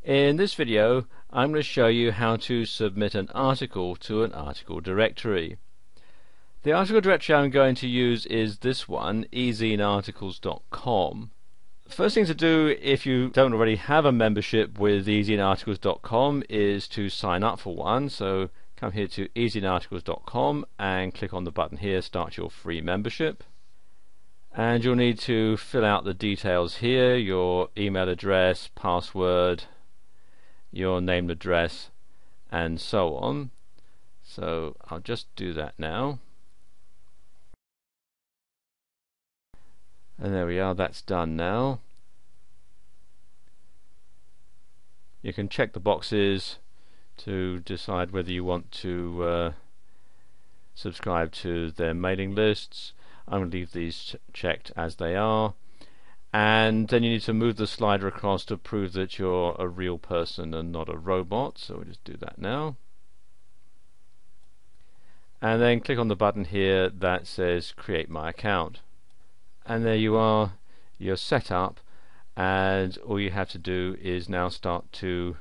In this video I'm going to show you how to submit an article to an article directory. The article directory I'm going to use is this one, ezinearticles.com. First thing to do if you don't already have a membership with ezinearticles.com is to sign up for one. So come here to ezinearticles.com and click on the button here, start your free membership. And you'll need to fill out the details here, your email address, password, your name and address, and so on. So I'll just do that now. And there we are, that's done now. You can check the boxes to decide whether you want to subscribe to their mailing lists. I'm going to leave these checked as they are. And then you need to move the slider across to prove that you're a real person and not a robot. So we'll just do that now. And then click on the button here that says Create My Account. And there you are, you're set up, and all you have to do is now start to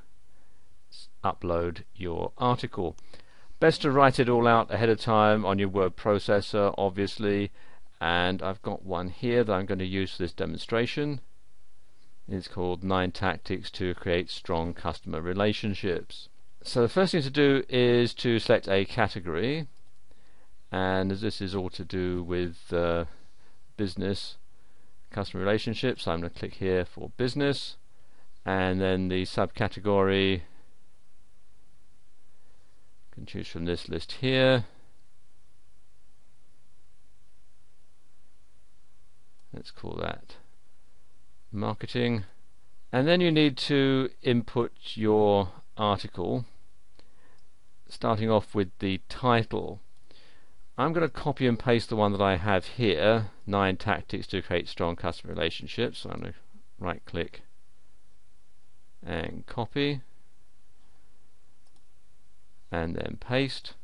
upload your article. Best to write it all out ahead of time on your word processor, obviously. And I've got one here that I'm going to use for this demonstration. It's called 9 Tactics to Create Strong Customer Relationships. So the first thing to do is to select a category, and as this is all to do with business customer relationships, I'm going to click here for business, and then the subcategory, you can choose from this list here. Let's call that marketing. And then you need to input your article, starting off with the title. I'm going to copy and paste the one that I have here, 9 Tactics to Create Strong Customer Relationships. So I'm going to right click and copy and then paste.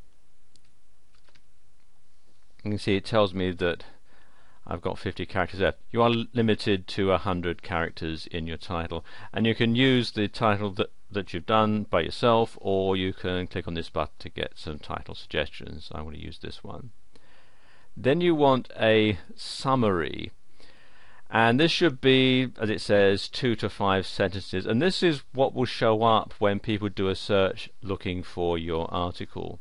You can see it tells me that I've got 50 characters there. You are limited to 100 characters in your title, and you can use the title that you've done by yourself, or you can click on this button to get some title suggestions. I'm going to use this one. Then you want a summary, and this should be, as it says, 2 to 5 sentences, and this is what will show up when people do a search looking for your article.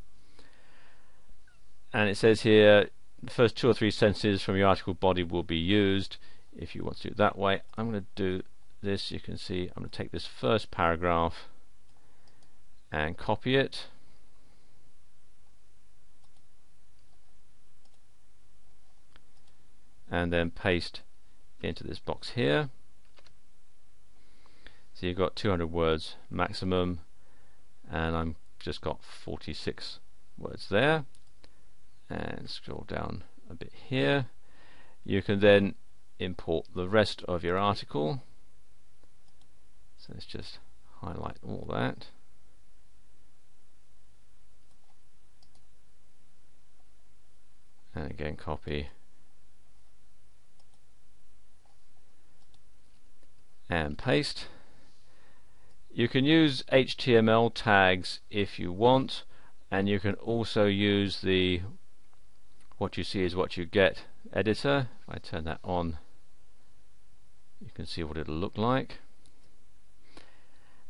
And it says here the first 2 or 3 sentences from your article body will be used. If you want to do it that way, I'm going to do this. You can see I'm going to take this first paragraph and copy it, and then paste into this box here. So you've got 200 words maximum, and I'm just got 46 words there. And scroll down a bit here. You can then import the rest of your article. So let's just highlight all that. And again copy and paste. You can use HTML tags if you want, and you can also use the what you see is what you get editor. If I turn that on, you can see what it'll look like.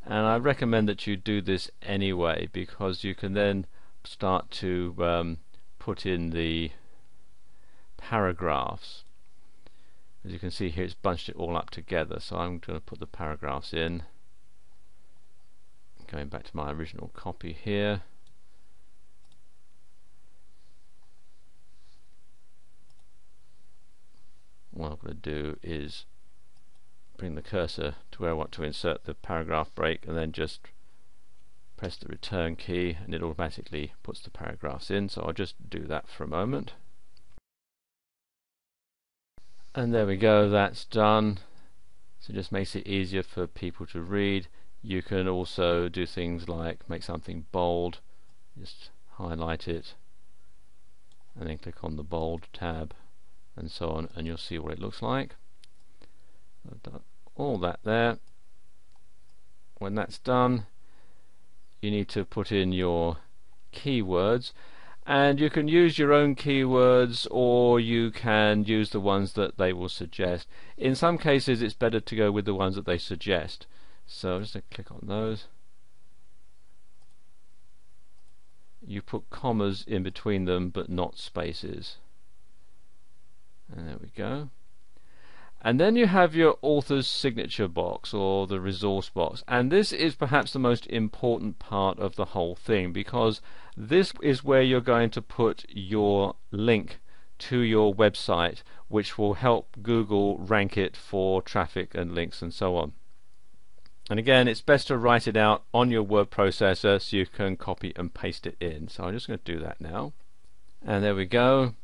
And I recommend that you do this anyway, because you can then start to put in the paragraphs. As you can see here, it's bunched it all up together, so I'm going to put the paragraphs in. Going back to my original copy here. What I'm going to do is bring the cursor to where I want to insert the paragraph break, and then just press the return key, and it automatically puts the paragraphs in. So I'll just do that for a moment. And there we go, that's done. So it just makes it easier for people to read. You can also do things like make something bold, just highlight it, and then click on the bold tab, and so on, and you'll see what it looks like. I've done all that there. When that's done, you need to put in your keywords, and you can use your own keywords or you can use the ones that they will suggest. In some cases it's better to go with the ones that they suggest, so just click on those. You put commas in between them but not spaces, and there we go. And then you have your author's signature box or the resource box, and this is perhaps the most important part of the whole thing, because this is where you're going to put your link to your website, which will help Google rank it for traffic and links and so on. And again, it's best to write it out on your word processor so you can copy and paste it in. So I'm just going to do that now, and there we go.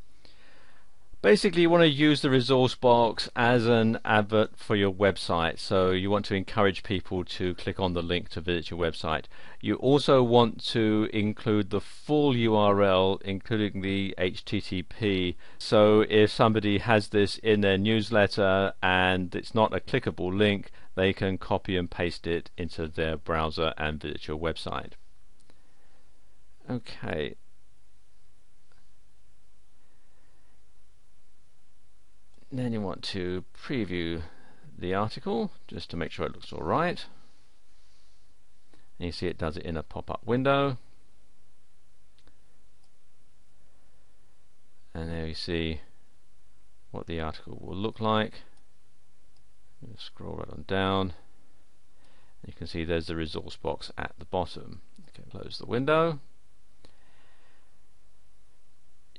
Basically, you want to use the resource box as an advert for your website, so you want to encourage people to click on the link to visit your website. You also want to include the full URL, including the HTTP, so if somebody has this in their newsletter and it's not a clickable link, they can copy and paste it into their browser and visit your website. Okay. Then you want to preview the article just to make sure it looks alright. And you see it does it in a pop-up window. And there you see what the article will look like. Scroll right on down. You can see there's the resource box at the bottom. Okay, close the window.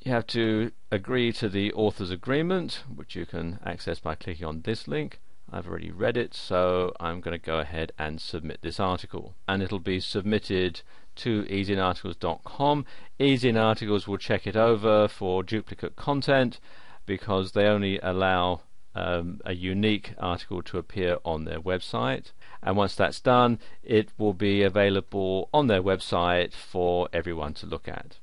You have to agree to the author's agreement, which you can access by clicking on this link. I've already read it, so I'm going to go ahead and submit this article, and it'll be submitted to EasyInArticles.com. EasyInArticles will check it over for duplicate content, because they only allow a unique article to appear on their website, and once that's done, it will be available on their website for everyone to look at.